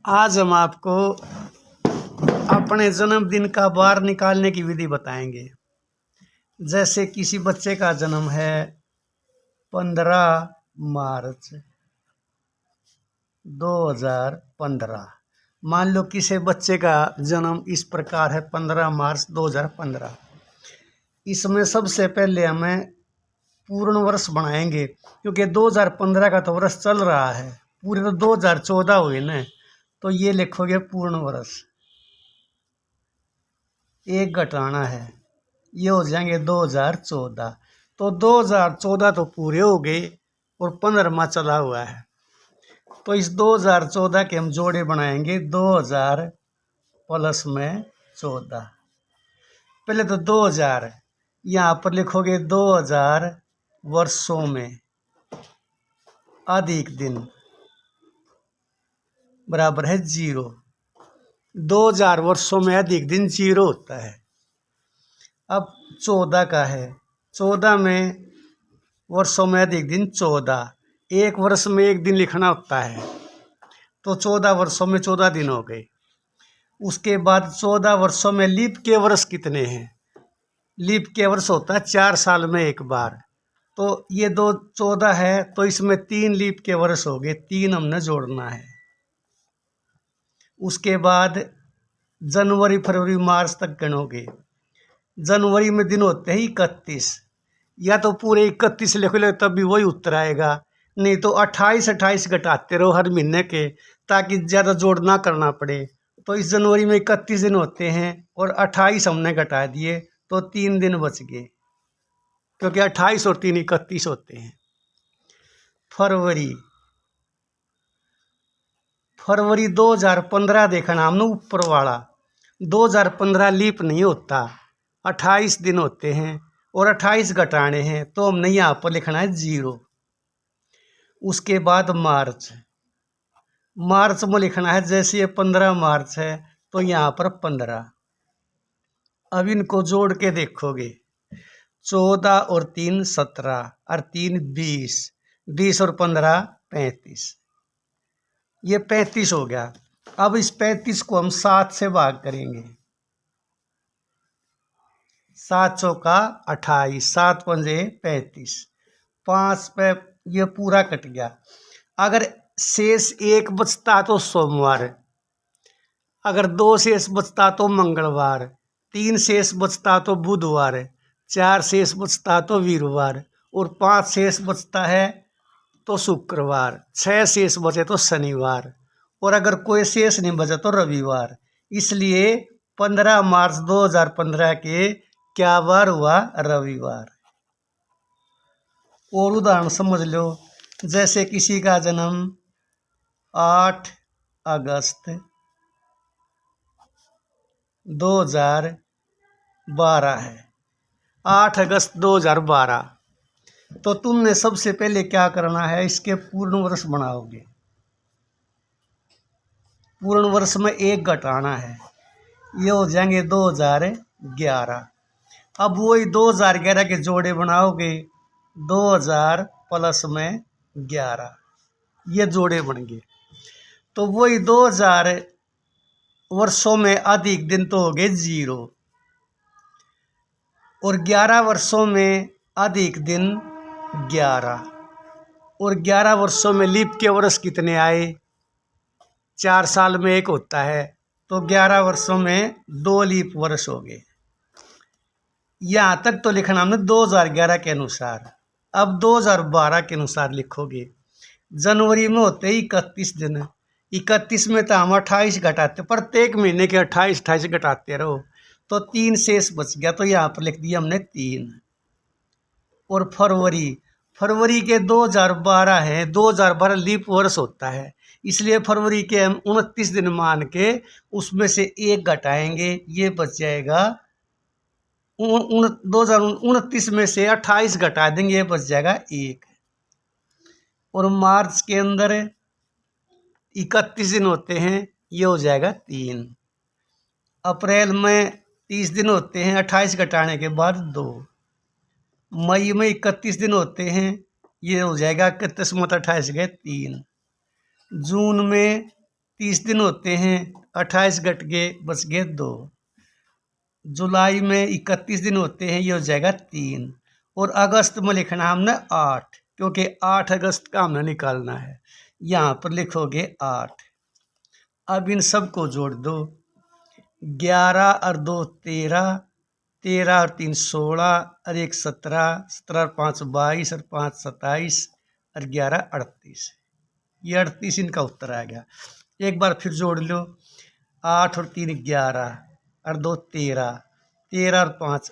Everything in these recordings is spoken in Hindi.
आज हम आपको अपने जन्मदिन का बार निकालने की विधि बताएंगे। जैसे किसी बच्चे का जन्म है 15 मार्च 2015। मान लो किसी बच्चे का जन्म इस प्रकार है 15 मार्च 2015। इसमें सबसे पहले हमें पूर्ण वर्ष बनाएंगे, क्योंकि 2015 का तो वर्ष चल रहा है, पूरे तो 2014 हुए ना। तो ये लिखोगे पूर्ण वर्ष, एक घटाना है, ये हो जाएंगे 2014। तो 2014 तो पूरे हो गए और 15वां चला हुआ है। तो इस 2014 के हम जोड़े बनाएंगे 2000 प्लस में 14। पहले तो 2000 यहाँ पर लिखोगे 2000 वर्षों में अधिक दिन बराबर है 0। 2000 वर्षों में अधिक दिन 0 होता है। अब 14 का है, 14 में वर्षों में अधिक दिन 14। एक वर्ष में एक दिन लिखना होता है, तो 14 वर्षों में 14 दिन हो गए। उसके बाद 14 वर्षों में लीप के वर्ष कितने हैं? लीप के वर्ष होता है 4 साल में एक बार। तो ये 14 है, तो इसमें 3 लीप के वर्ष हो गए, 3 हमने जोड़ना है। उसके बाद जनवरी फरवरी मार्च तक गिनोगे। जनवरी में दिन होते हैं 31, या तो पूरे 31 लिख लो तब भी वही उत्तर आएगा, नहीं तो 28 घटाते रहो हर महीने के, ताकि ज़्यादा जोड़ ना करना पड़े। तो इस जनवरी में 31 दिन होते हैं और 28 हमने घटा दिए, तो 3 दिन बच गए, क्योंकि 28 और 3 31 होते हैं। फरवरी 2015 देखना हमने ऊपर वाला। 2015 लीप नहीं होता, 28 दिन होते हैं और 28 घटाने हैं, तो हमने यहाँ पर लिखना है 0। उसके बाद मार्च में लिखना है, जैसे ये 15 मार्च है तो यहाँ पर 15। अब इनको जोड़ के देखोगे, 14 और 3 17 और 3 20, 20 और 15 35। ये 35 हो गया। अब इस 35 को हम 7 से भाग करेंगे। 7 चौका 28, 7 पंजे 35, 5 पे ये पूरा कट गया। अगर शेष 1 बचता तो सोमवार, अगर 2 शेष बचता तो मंगलवार, 3 शेष बचता तो बुधवार, 4 शेष बचता तो वीरवार और 5 शेष बचता है तो शुक्रवार, 6 शेष बचे तो शनिवार, और अगर कोई शेष नहीं बचा तो रविवार। इसलिए 15 मार्च 2015 के क्या बार हुआ? रविवार। और उदाहरण समझ लो, जैसे किसी का जन्म 8 अगस्त 2012 है, 8 अगस्त 2012। तो तुमने सबसे पहले क्या करना है, इसके पूर्ण वर्ष बनाओगे। पूर्ण वर्ष में 1 घटाना है, ये हो जाएंगे 2011। अब वही 2011 के जोड़े बनाओगे, 2000 प्लस में 11, ये जोड़े बन गए। तो वही 2000 वर्षों में अधिक दिन तो हो गए 0, और 11 वर्षों में अधिक दिन 11, और 11 वर्षों में लीप के वर्ष कितने आए? 4 साल में एक होता है, तो 11 वर्षों में 2 लीप वर्ष हो गए। यहाँ तक तो लिखना हमने 2011 के अनुसार। अब 2012 के अनुसार लिखोगे। जनवरी में होते ही 31 दिन, 31 में तो हम 28 घटाते, प्रत्येक महीने के 28 घटाते रहो, तो 3 शेष बच गया, तो यहाँ पर लिख दिया हमने 3। और फरवरी के 2012 है, 2012 लीप वर्ष होता है, इसलिए फरवरी के हम 29 दिन मान के उसमें से 1 घटाएंगे, ये बच जाएगा 2029 में से 28 घटा देंगे, ये बच जाएगा 1। और मार्च के अंदर 31 दिन होते हैं, ये हो जाएगा 3। अप्रैल में 30 दिन होते हैं, 28 घटाने के बाद 2। मई में 31 दिन होते हैं, ये हो जाएगा 31 में 28 गए 3। जून में 30 दिन होते हैं, 28 घट गए, बच गए 2। जुलाई में 31 दिन होते हैं, ये हो जाएगा 3। और अगस्त में लिखना हमने 8, क्योंकि 8 अगस्त का हमने निकालना है। यहाँ पर लिखोगे 8। अब इन सबको जोड़ दो। 11 और 2 13, 13 और 3 16 और 1 17, 17 और 5 22 और 5 27 और 11 38। ये 38 इनका उत्तर आ गया। एक बार फिर जोड़ लो। 8 और 3 11 और 2 13, 13 और 5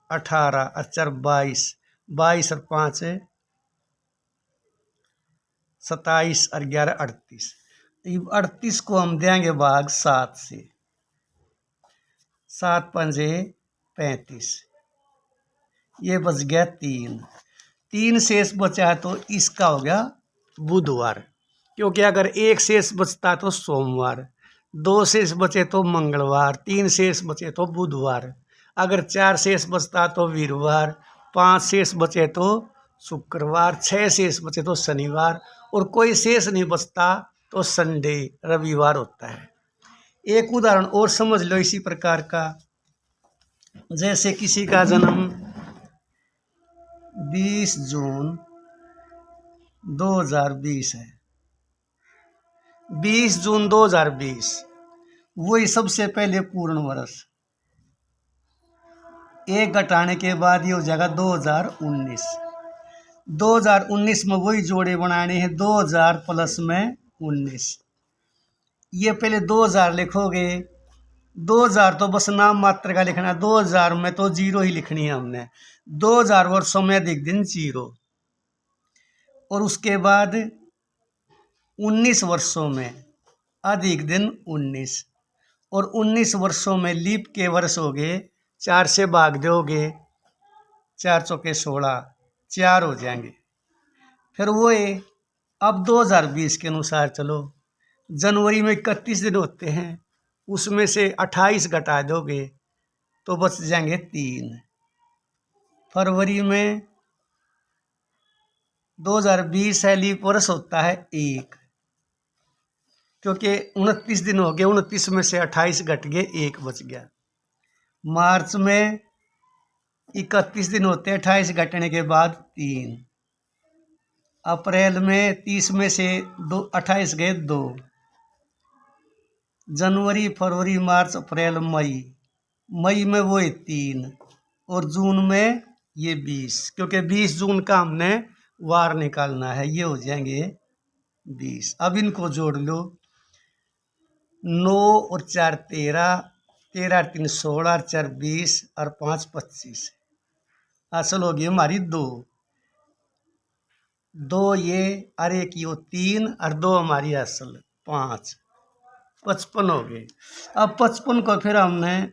18 और 4 22, 22 और 5 27 और 11 38। 38 को हम देंगे भाग 7 से। 7 पंजे 35, ये बच गया 3। 3 शेष बचा तो इसका हो गया बुधवार, क्योंकि अगर 1 शेष बचता तो सोमवार, 2 शेष बचे तो मंगलवार, 3 शेष बचे तो बुधवार, अगर 4 शेष बचता तो वीरवार, 5 शेष बचे तो शुक्रवार, 6 शेष बचे तो शनिवार, और कोई शेष नहीं बचता तो संडे रविवार होता है। एक उदाहरण और समझ लो इसी प्रकार का। जैसे किसी का जन्म 20 जून 2020 है। 20 जून 2020 वही सबसे पहले पूर्ण वर्ष। 1 घटाने के बाद ये हो जाएगा 2019। 2019 में वही जोड़े बनाने हैं, 2000 प्लस में 19। ये पहले 2000 लिखोगे। 2000 तो बस नाम मात्र का लिखना है, 2000 में तो 0 ही लिखनी है हमने। 2000 वर्षों में अधिक दिन 0, और उसके बाद 19 वर्षों में अधिक दिन 19, और 19 वर्षों में लीप के वर्ष हो गए। 4 से भाग दोगे, 4 चौके 16, 4 हो जाएंगे। फिर वो अब 2020 के अनुसार चलो। जनवरी में 31 दिन होते हैं, उसमें से 28 घटा दोगे तो बच जाएंगे 3। फरवरी में 2020 है, लीप वर्ष होता है 1, क्योंकि 29 दिन हो गए, 29 में से 28 घट गए, 1 बच गया। मार्च में 31 दिन होते हैं, 28 घटने के बाद 3। अप्रैल में 30 में से 28 गए 2। जनवरी फरवरी मार्च अप्रैल मई में वो 3, और जून में ये 20, क्योंकि 20 जून का हमने वार निकालना है। ये हो जाएंगे 20। अब इनको जोड़ लो। 9 और 4 13, 13 और 3 16 और 4 20 और 5 25। असल होगी हमारी 2 ये और 1 ये 3 और 2 हमारी असल 5, 55 हो गए। अब 55 को फिर हमने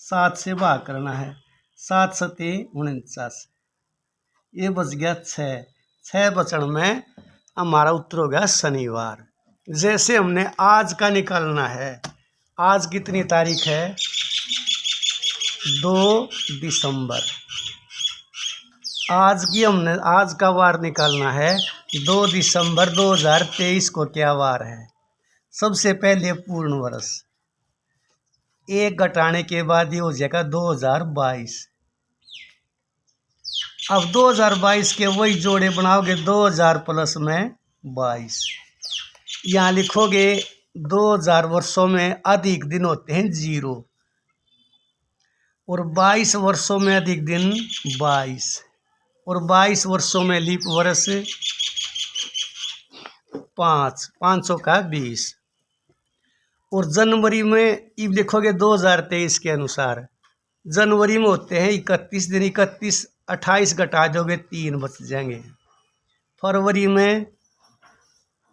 7 से भाग करना है। 7 सते 49, ये बच गया 6। 6 बचन में हमारा उत्तर हो गया शनिवार। जैसे हमने आज का निकालना है। आज कितनी तारीख है? 2 दिसंबर। आज का वार निकालना है। 2 दिसंबर 2023 को क्या वार है? सबसे पहले पूर्ण वर्ष। 1 घटाने के बाद ये हो जाएगा 2022। अब 2022 के वही जोड़े बनाओगे, 2000 प्लस में 22। यहाँ लिखोगे 2000 वर्षों में अधिक दिन होते हैं 0, और 22 वर्षों में अधिक दिन 22, और 22 वर्षों में लीप वर्ष 5, 500 का 20। और जनवरी में अब लिखोगे 2023 के अनुसार। जनवरी में होते हैं 31 दिन, 31 28 घटा दोगे 3 बच जाएंगे। फरवरी में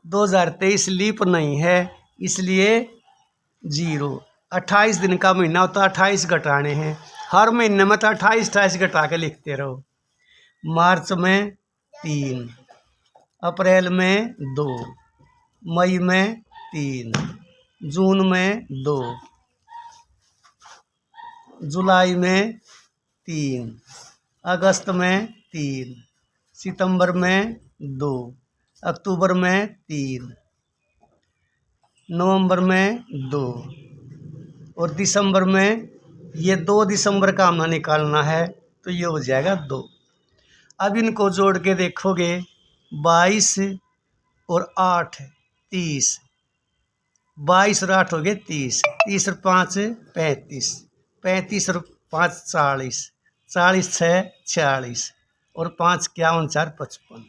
2023 लीप नहीं है, इसलिए 0। 28 दिन का महीना होता है, 28 घटाने हैं। हर महीने में तो 28 घटा के लिखते रहो। मार्च में 3, अप्रैल में 2, मई में 3, जून में 2, जुलाई में 3, अगस्त में 3, सितंबर में 2, अक्टूबर में 3, नवंबर में 2 और दिसंबर में ये 2 दिसंबर का हमने निकालना है तो ये हो जाएगा 2। अब इनको जोड़ के देखोगे 22 और 8 30, 22 और 8 हो गए 30, 30 और 5 35, 35 और 5 40, 40 6 46 और 5 51 4 55।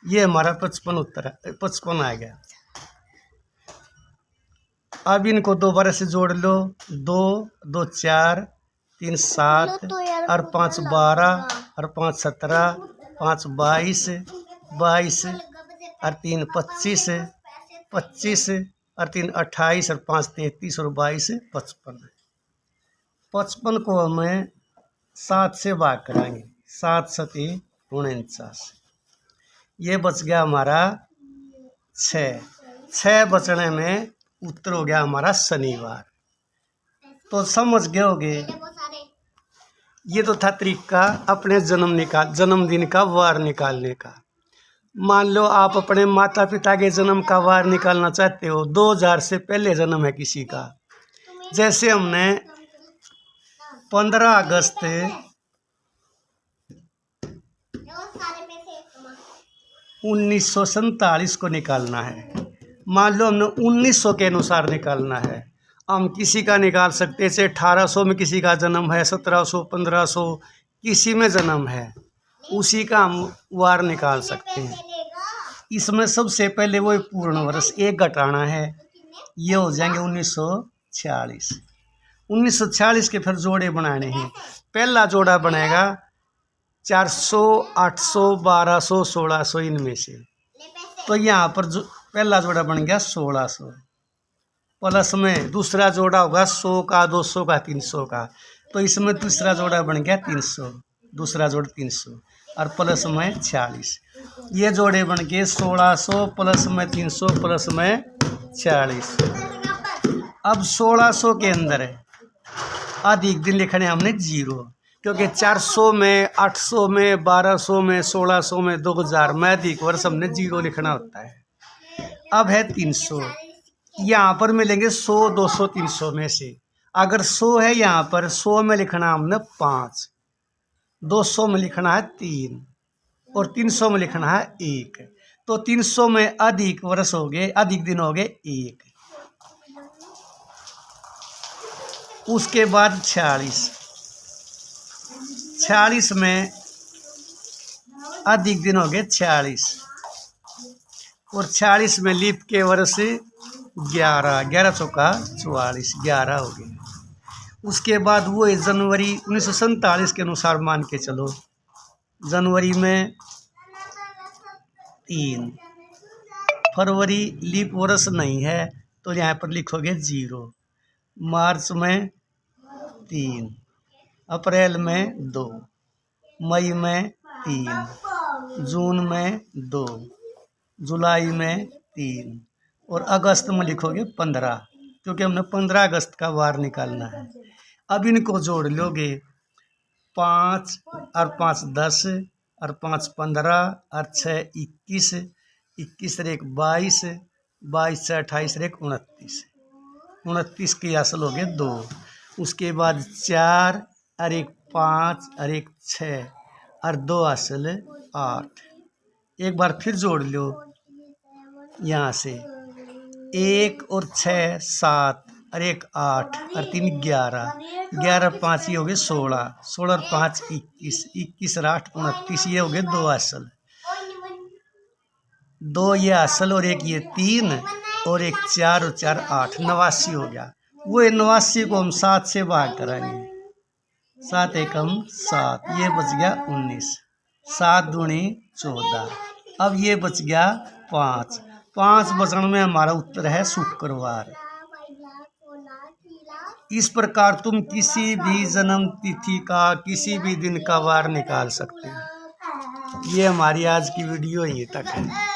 ये हमारा 55 उत्तर है, 55 आ गया। अब इनको दोबारा से जोड़ लो, 2 2 4 3 7 और 5 12 और 5 17 5 22 22 और 3 25 25 और 3 28 और 5 33 और 22 55। 55 को हमें 7 से भाग कराएंगे, 7 7 49। ये बच गया हमारा 6 बचने में उत्तर हो गया हमारा शनिवार। तो समझ गए होगे, ये तो था तरीका अपने जन्मदिन का वार निकालने का। मान लो आप अपने माता पिता के जन्म का वार निकालना चाहते हो, 2000 से पहले जन्म है किसी का। जैसे हमने 15 अगस्त 1947 को निकालना है। मान लो हमने 1900 के अनुसार निकालना है। हम किसी का निकाल सकते हैं, जैसे 1800 में किसी का जन्म है, 1700 1500 किसी में जन्म है, उसी का हम वार निकाल सकते हैं। इसमें सबसे पहले वो पूर्ण वर्ष 1 घटाना है, ये हो जाएंगे 1946। 1946 के फिर जोड़े बनाने हैं। पहला जोड़ा बनेगा 400 800 1200 1600 इनमें से। तो यहाँ पर जो पहला जोड़ा बन गया 1600, प्लस में दूसरा जोड़ा होगा 100 का 200 का 300 का, तो इसमें दूसरा जोड़ा बन गया 300, दूसरा जोड़ 300 और प्लस में 46। ये जोड़े बन गए 1600 प्लस में 300 प्लस में 46। अब 1600 के अंदर अधिक दिन लिखने हमने 0, क्योंकि 400 में 800 में 1200 में 1600 में 2000 में अधिक वर्ष हमने 0 लिखना होता है। अब है 300, यहाँ पर मिलेंगे 100 200 300 में से। अगर 100 है यहाँ पर 100 में लिखना हमने 5, 200 में लिखना है 3 और 300 में लिखना है 1। तो 300 में अधिक वर्ष हो गए, अधिक दिन हो गए 1। उसके बाद 46 में अधिक दिन हो गए 46 और 46 में लीप के वर्ष 11 चौका 44, 11 हो गए। उसके बाद वो जनवरी 1947 के अनुसार मान के चलो, जनवरी में 3, फरवरी लीप वर्ष नहीं है तो यहाँ पर लिखोगे 0, मार्च में 3, अप्रैल में 2, मई में 3, जून में 2, जुलाई में 3 और अगस्त में लिखोगे 15, क्योंकि हमने 15 अगस्त का वार निकालना है। अब इनको जोड़ लोगे, 5 और 5 10 और 5 15 और 6 21, 21 और 1 22, 22 से 28 और 1 29, 29 की असल हो गए 2। उसके बाद 4 और 1 5 और 1 6 और 2 असल 8। एक बार फिर जोड़ लो, यहाँ से 1 और 6 7 और 1 8 और 3 11, 11 5 ये हो गए 16, 16 और 5 21, 21 और 8 29, ये हो गए 2 असल, 2 ये असल और 1 ये 3 और 1 4 और 4 8, 89 हो गया। वो 89 को हम 7 से भाग कराएंगे, 7 एकम 7, ये बच गया 19, 7 दूनी 14। अब ये बच गया 5 बचने में हमारा उत्तर है शुक्रवार। इस प्रकार तुम किसी भी जन्म तिथि का किसी भी दिन का वार निकाल सकते हो। ये हमारी आज की वीडियो यहीं तक है।